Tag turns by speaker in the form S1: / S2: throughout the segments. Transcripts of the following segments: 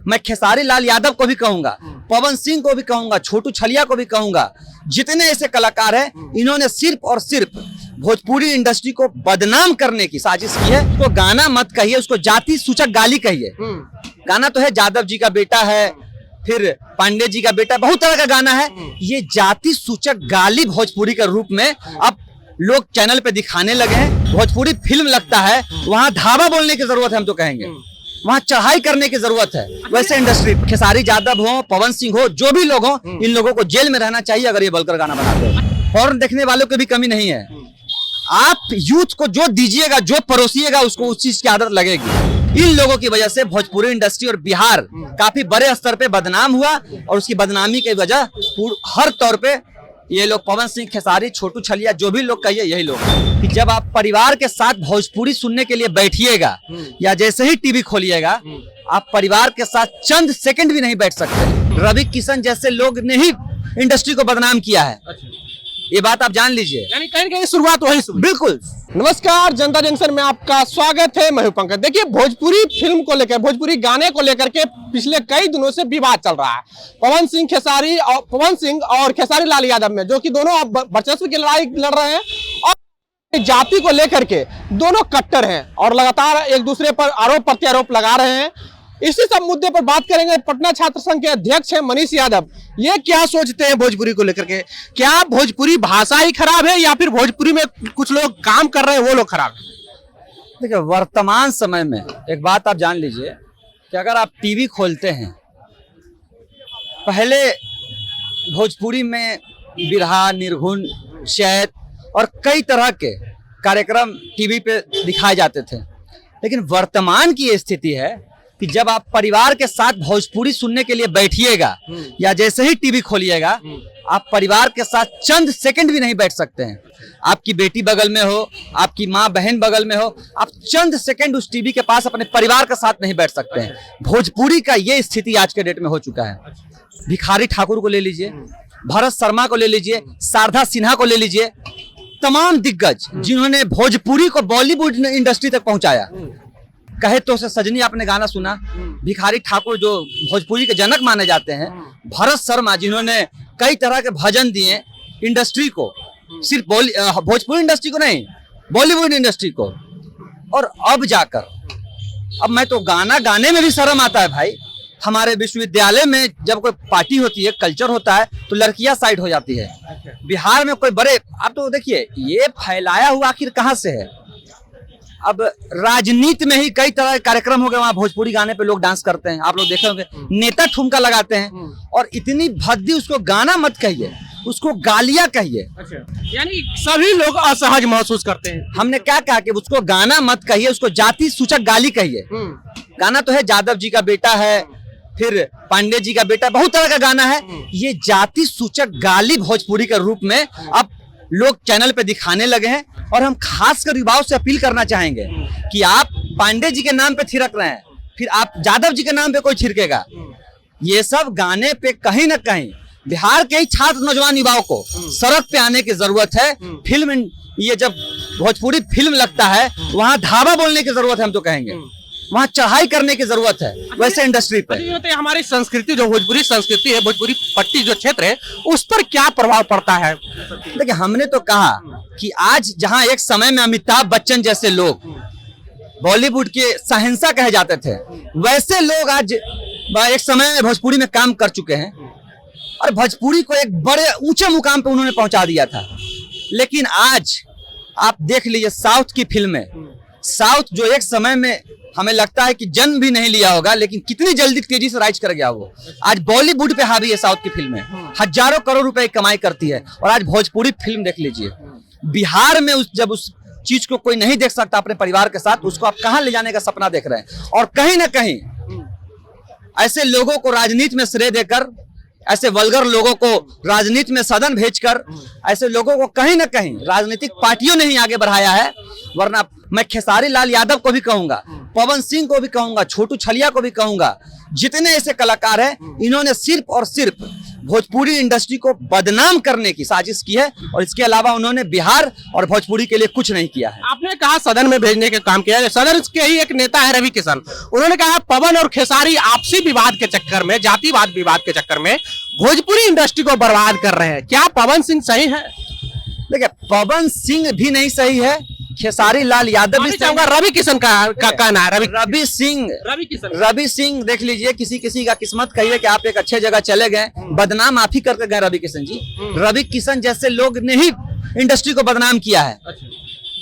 S1: मैं खेसारी लाल यादव को भी कहूंगा, पवन सिंह को भी कहूंगा, छोटू छलिया को भी कहूंगा, जितने ऐसे कलाकार हैं इन्होंने सिर्फ और सिर्फ भोजपुरी इंडस्ट्री को बदनाम करने की साजिश की है। तो गाना मत कहिए, उसको जाति सूचक गाली कहिए। गाना तो है यादव जी का बेटा है, फिर पांडे जी का बेटा, बहुत तरह का गाना है। ये जाति सूचक गाली भोजपुरी के रूप में अब लोग चैनल पे दिखाने लगे हैं। भोजपुरी फिल्म लगता है, वहां धावा बोलने की जरूरत है, हम तो कहेंगे वहां चढ़ाई करने की जरूरत है। वैसे इंडस्ट्री खेसारी यादव हो, पवन सिंह हो, जो भी लोग हो, इन लोगों को जेल में रहना चाहिए अगर ये बोलकर गाना बनाते हैं। हॉर्न देखने वालों की भी कमी नहीं है। आप यूथ को जो दीजिएगा, जो परोसिएगा, उसको उस चीज की आदत लगेगी। इन लोगों की वजह से भोजपुरी इंडस्ट्री और बिहार काफी बड़े स्तर पे बदनाम हुआ और उसकी बदनामी की वजह हर तौर पे ये लोग पवन सिंह, खेसारी, छोटू छलिया, जो भी लोग कहिए, यही लोग कि जब आप परिवार के साथ भोजपुरी सुनने के लिए बैठिएगा या जैसे ही टीवी खोलिएगा, आप परिवार के साथ चंद सेकंड भी नहीं बैठ सकते। रवि किशन जैसे लोग ने ही इंडस्ट्री को बदनाम किया है। ये बात आप जान लीजिए।
S2: यानी कहीं कहीं शुरुआत वही से।
S1: बिल्कुल।
S2: नमस्कार, जनता जंक्शन में आपका स्वागत है। मैं हूं पंकज। देखिए, भोजपुरी फिल्म को लेकर, भोजपुरी गाने को लेकर के पिछले कई दिनों से विवाद चल रहा है। पवन सिंह और खेसारी लाल यादव में, जो कि दोनों अब वर्चस्व की लड़ाई लड़ रहे हैं और जाति को लेकर के दोनों कट्टर हैं और लगातार एक दूसरे पर आरोप प्रत्यारोप लगा रहे हैं। इसी सब मुद्दे पर बात करेंगे। पटना छात्र संघ के अध्यक्ष हैं मनीष यादव। ये क्या सोचते हैं भोजपुरी को लेकर के? क्या भोजपुरी भाषा ही खराब है या फिर भोजपुरी में कुछ लोग काम कर रहे हैं वो लोग खराब है?
S1: देखिए, वर्तमान समय में एक बात आप जान लीजिए कि अगर आप टीवी खोलते हैं, पहले भोजपुरी में बिरहा, निर्गुण, चैत और कई तरह के कार्यक्रम टीवी पे दिखाए जाते थे। लेकिन वर्तमान की ये स्थिति है कि जब आप परिवार के साथ भोजपुरी सुनने के लिए बैठिएगा या जैसे ही टीवी खोलिएगा, आप परिवार के साथ चंद सेकंड भी नहीं बैठ सकते हैं। आपकी बेटी बगल में हो, आपकी माँ बहन बगल में हो, आप चंद सेकंड उस टीवी के पास अपने परिवार के साथ नहीं बैठ सकते हैं। भोजपुरी का ये स्थिति आज के डेट में हो चुका है। भिखारी ठाकुर को ले लीजिए, भरत शर्मा को ले लीजिए, शारदा सिन्हा को ले लीजिए, तमाम दिग्गज जिन्होंने भोजपुरी को बॉलीवुड इंडस्ट्री तक पहुंचाया। कहे तो से सजनी आपने गाना सुना, भिखारी ठाकुर जो भोजपुरी के जनक माने जाते हैं, भरत शर्मा जिन्होंने कई तरह के भजन दिए इंडस्ट्री को, सिर्फ भोजपुरी इंडस्ट्री को नहीं, बॉलीवुड इंडस्ट्री को। और अब जाकर, अब मैं तो गाना गाने में भी शर्म आता है भाई। हमारे विश्वविद्यालय में जब कोई पार्टी होती है, कल्चर होता है, तो लड़कियां साइड हो जाती है। बिहार में कोई बड़े, आप तो देखिए ये फैलाया हुआ आखिर कहाँ से है? अब राजनीति में ही कई तरह के कार्यक्रम हो गए, वहां भोजपुरी गाने पे लोग डांस करते हैं। आप लोग देखे होंगे, नेता ठुमका लगाते हैं और इतनी भद्दी, उसको गाना मत कहिए, उसको गालियां कहिए।
S2: यानी सभी लोग असहज महसूस करते हैं।
S1: हमने क्या कहा कि उसको गाना मत कहिए, उसको जाति सूचक गाली कहिए। गाना तो है यादव जी का बेटा है, फिर पांडे जी का बेटा, बहुत तरह का गाना है। ये जाति सूचक गाली भोजपुरी के रूप में अब लोग चैनल पे दिखाने लगे हैं। और हम खासकर युवाओं से अपील करना चाहेंगे कि आप पांडे जी के नाम पे थिरक रहे हैं, फिर आप यादव जी के नाम पे कोई छिड़केगा। ये सब गाने पे कहीं ना कहीं बिहार के ही छात्र नौजवान युवाओं को सड़क पे आने की जरूरत है। फिल्म, ये जब भोजपुरी फिल्म लगता है, वहां धावा बोलने की जरूरत है, हम तो कहेंगे वहां चढ़ाई करने की जरूरत है। वैसे इंडस्ट्री पे
S2: हमारी संस्कृति, जो भोजपुरी संस्कृति है, भोजपुरी पट्टी जो क्षेत्र है, उस पर क्या प्रभाव पड़ता है?
S1: देखिए, हमने तो कहा कि आज जहां एक समय में अमिताभ बच्चन जैसे लोग बॉलीवुड के शहंशाह कहे जाते थे, वैसे लोग आज एक समय में भोजपुरी में काम कर चुके हैं और भोजपुरी को एक बड़े ऊंचे मुकाम पे उन्होंने पहुंचा दिया था। लेकिन आज आप देख लीजिए साउथ की फिल्में, साउथ जो एक समय में हमें लगता है कि जन्म भी नहीं लिया होगा, लेकिन कितनी जल्दी तेजी से राइज कर गया वो, आज बॉलीवुड पे हावी है। साउथ की फिल्में हजारों करोड़ रुपए की कमाई करती है और आज भोजपुरी फिल्म देख लीजिए। बिहार में जब उस चीज को कोई नहीं देख सकता अपने परिवार के साथ, उसको आप कहां ले जाने का सपना देख रहे हैं? और कहीं ना कहीं ऐसे लोगों को राजनीति में श्रेय देकर, ऐसे वल्गर लोगों को राजनीति में सदन भेजकर, ऐसे लोगों को कहीं ना कहीं राजनीतिक पार्टियों ने ही आगे बढ़ाया है। वरना मैं खेसारी लाल यादव को भी कहूंगा, पवन सिंह को भी कहूंगा, छोटू छलिया को भी कहूंगा, जितने ऐसे कलाकार हैं इन्होंने सिर्फ और सिर्फ भोजपुरी इंडस्ट्री को बदनाम करने की साजिश की है और इसके अलावा उन्होंने बिहार और भोजपुरी के लिए कुछ नहीं किया है।
S2: आपने कहा सदन में भेजने का काम किया है, सदन के ही एक नेता है रवि किशन, उन्होंने कहा पवन और खेसारी आपसी विवाद के चक्कर में, जातिवाद विवाद के चक्कर में भोजपुरी इंडस्ट्री को बर्बाद कर रहे हैं। क्या पवन सिंह सही है?
S1: देखिए, पवन सिंह भी नहीं सही है, खेसारी लाल यादव भी
S2: चाहूंगा रवि किशन का कहना है।
S1: रवि सिंह देख लीजिए, किसी किसी का किस्मत कहिए कि आप एक अच्छे जगह चले गए, बदनाम आप ही करके गए रवि किशन जी। रवि किशन जैसे लोग ने ही इंडस्ट्री को बदनाम किया है,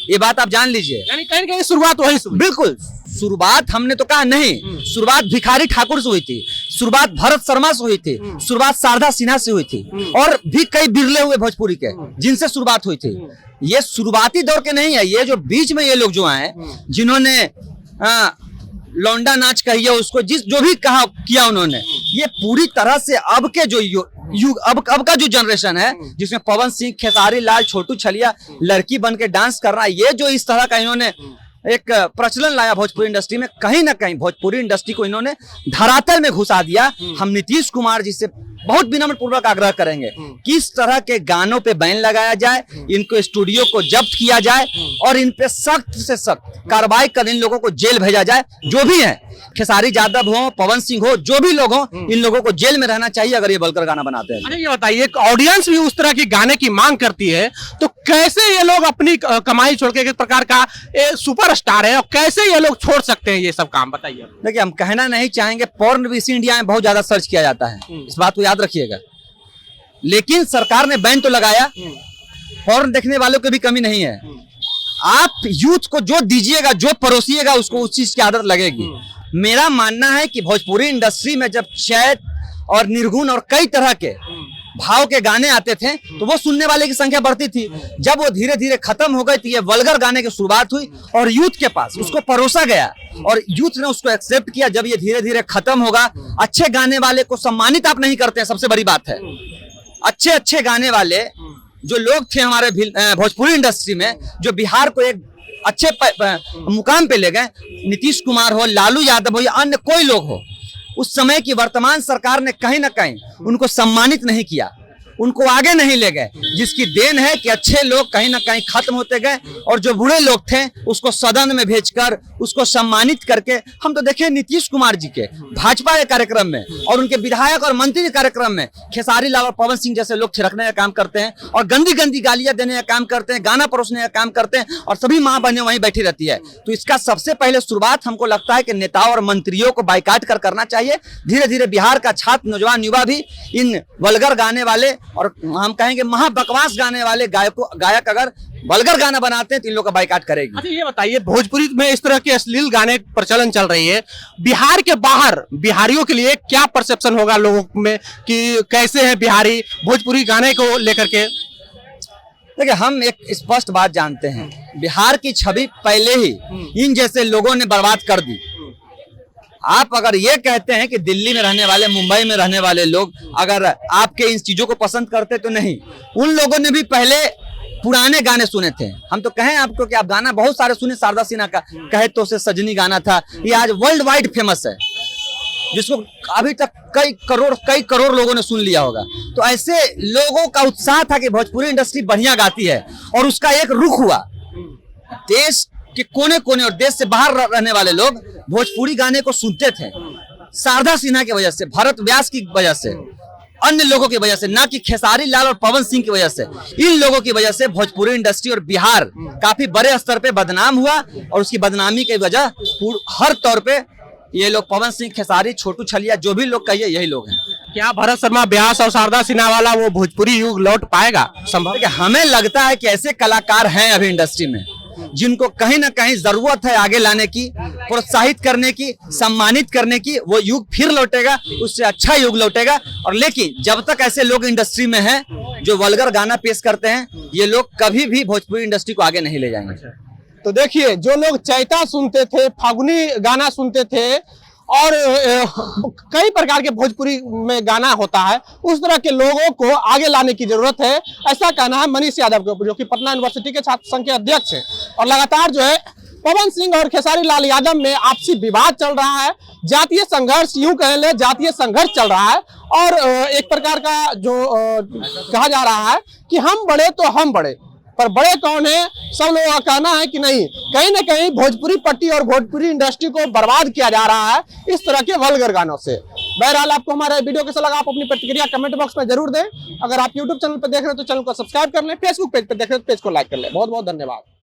S1: ये बात आप जान लीजिए।
S2: यानी कहीं कहीं शुरुआत वही से हुई।
S1: बिल्कुल, शुरुआत हमने तो कहा नहीं, शुरुआत भिखारी ठाकुर से हुई थी, शुरुआत भरत शर्मा से हुई थी, शुरुआत शारदा सिन्हा से हुई थी और भी कई बिरले हुए भोजपुरी के जिनसे शुरुआत हुई थी। ये शुरुआती दौर के नहीं है, ये जो बीच में ये लोग जो आए जिन्होंने लौंडा नाच कहिए उसको, जो भी कहा किया उन्होंने, ये पूरी तरह से अब के जो युग अब का जो जनरेशन है जिसमें पवन सिंह, खेसारी लाल, छोटू छलिया लड़की बन के डांस कर रहा है, ये जो इस तरह का इन्होंने एक प्रचलन लाया भोजपुरी इंडस्ट्री में, कहीं ना कहीं भोजपुरी इंडस्ट्री को इन्होंने धरातल में घुसा दिया। हम नीतीश कुमार जी से बहुत विनम्र पूर्वक आग्रह करेंगे किस तरह के गानों पे बैन लगाया जाए, इनको स्टूडियो को जब्त किया जाए और इन पे सख्त से सख्त कार्रवाई कर इन लोगों को जेल भेजा जाए। जो भी है, खेसारी यादव हो, पवन सिंह हो, जो भी लोग हो, इन लोगों को जेल में रहना चाहिए अगर ये बलकर गाना बनाते हैं।
S2: अरे ये बताइए, ऑडियंस भी उस तरह की गाने की मांग करती है, तो कैसे ये लोग अपनी कमाई छोड़ के एक प्रकार का सुपरस्टार है और कैसे ये लोग छोड़ सकते हैं ये सब काम, बताइए।
S1: देखिए, हम कहना नहीं चाहेंगे, पोर्न भी इंडिया में बहुत ज्यादा सर्च किया जाता है, इस बात को याद रखिएगा, लेकिन सरकार ने बैन तो लगाया, पोर्न देखने वालों की भी कमी नहीं है। आप यूथ को जो दीजिएगा, जो परोसिएगा, उसको उस चीज की आदत लगेगी। मेरा मानना है कि भोजपुरी इंडस्ट्री में जब चैत और निर्गुण और कई तरह के भाव के गाने आते थे तो वो सुनने वाले की संख्या बढ़ती थी। जब वो धीरे धीरे खत्म हो गई तो ये वल्गर गाने की शुरुआत हुई और यूथ के पास उसको परोसा गया और यूथ ने उसको एक्सेप्ट किया। जब ये धीरे धीरे खत्म होगा, अच्छे गाने वाले को सम्मानित आप नहीं करते हैं, सबसे बड़ी बात है। अच्छे गाने वाले जो लोग थे हमारे भोजपुरी इंडस्ट्री में, जो बिहार को एक अच्छे मुकाम पे ले गए, नीतीश कुमार हो, लालू यादव हो या अन्य कोई लोग हो, उस समय की वर्तमान सरकार ने कहीं ना कहीं उनको सम्मानित नहीं किया, उनको आगे नहीं ले गए, जिसकी देन है कि अच्छे लोग कहीं ना कहीं खत्म होते गए और जो बुरे लोग थे उसको सदन में भेजकर उसको सम्मानित करके। हम तो देखे नीतीश कुमार जी के भाजपा के कार्यक्रम में और उनके विधायक और मंत्री के कार्यक्रम में खेसारी लाल और पवन सिंह जैसे लोग थिरकने का काम करते हैं और गंदी गंदी गालियां देने का काम करते हैं, गाना परोसने का काम करते हैं और सभी माँ बहनें वहीं बैठी रहती है। तो इसका सबसे पहले शुरुआत हमको लगता है कि नेताओं और मंत्रियों को बाइकाट कर करना चाहिए। धीरे धीरे बिहार का छात्र, नौजवान, युवा भी इन वल्गर गाने वाले और हम कहेंगे महाबकवास गाने वाले गायक अगर वल्गर गाना बनाते हैं तो इन लोग का बाइकाट करेगी।
S2: अच्छा ये बताइए, भोजपुरी में इस तरह के अश्लील गाने प्रचलन चल रही है, बिहार के बाहर बिहारियों के लिए क्या परसेप्शन होगा लोगों में कि कैसे है बिहारी भोजपुरी गाने को लेकर के?
S1: देखिए, हम एक स्पष्ट बात जानते हैं, बिहार की छवि पहले ही इन जैसे लोगों ने बर्बाद कर दी। आप अगर ये कहते हैं कि दिल्ली में रहने वाले, मुंबई में रहने वाले लोग अगर आपके इन चीजों को पसंद करते तो नहीं, उन लोगों ने भी पहले पुराने गाने सुने थे। हम तो कहें आपको कि आप गाना बहुत सारे सुने, शारदा सिन्हा का कहे तो से सजनी गाना था, ये आज वर्ल्ड वाइड फेमस है, जिसको अभी तक कई करोड़ लोगों ने सुन लिया होगा। तो ऐसे लोगों का उत्साह था कि भोजपुरी इंडस्ट्री बढ़िया गाती है और उसका एक रुख हुआ। देश के कोने कोने और देश से बाहर रहने वाले लोग भोजपुरी गाने को सुनते थे, शारदा सिन्हा की वजह से, भरत व्यास की वजह से, अन्य लोगों की वजह से, ना कि खेसारी लाल और पवन सिंह की वजह से। इन लोगों की वजह से भोजपुरी इंडस्ट्री और बिहार काफी बड़े स्तर पे बदनाम हुआ और उसकी बदनामी की वजह हर तौर पे ये लोग, पवन सिंह, खेसारी, छोटू छलिया, जो भी लोग कहिए यही लोग हैं।
S2: क्या भरत शर्मा व्यास और शारदा सिन्हा वाला वो भोजपुरी युग लौट पाएगा? संभव?
S1: हमें लगता है कि ऐसे कलाकार हैं अभी इंडस्ट्री में जिनको कहीं ना कहीं जरूरत है आगे लाने की, प्रोत्साहित करने की, सम्मानित करने की। वो युग फिर लौटेगा, उससे अच्छा युग लौटेगा। और लेकिन जब तक ऐसे लोग इंडस्ट्री में हैं जो वल्गर गाना पेश करते हैं, ये लोग कभी भी भोजपुरी इंडस्ट्री को आगे नहीं ले जाएंगे।
S2: तो देखिए, जो लोग चैता सुनते थे, फागुनी गाना सुनते थे और कई प्रकार के भोजपुरी में गाना होता है, उस तरह के लोगों को आगे लाने की जरूरत है, ऐसा कहना है मनीष यादव के, जो कि पटना यूनिवर्सिटी के छात्र संघ के अध्यक्ष हैं। और लगातार जो है पवन सिंह और खेसारी लाल यादव में आपसी विवाद चल रहा है, जातीय संघर्ष, यूं कह ले जातीय संघर्ष चल रहा है और एक प्रकार का जो कहा जा रहा है कि हम बड़े तो हम बड़े, पर बड़े कौन है? सब लोगों का कहना है कि नहीं, कहीं ना कहीं भोजपुरी पट्टी और भोजपुरी इंडस्ट्री को बर्बाद किया जा रहा है इस तरह के वल्गर गानों से। बहरहाल आपको हमारा वीडियो कैसा लगा, आप अपनी प्रतिक्रिया कमेंट बॉक्स में जरूर दें। अगर आप यूट्यूब चैनल पर देख रहे हैं तो चैनल को सब्सक्राइब कर लें, फेसबुक पेज पर देख रहे हैं तो पेज को लाइक कर लें। बहुत बहुत धन्यवाद।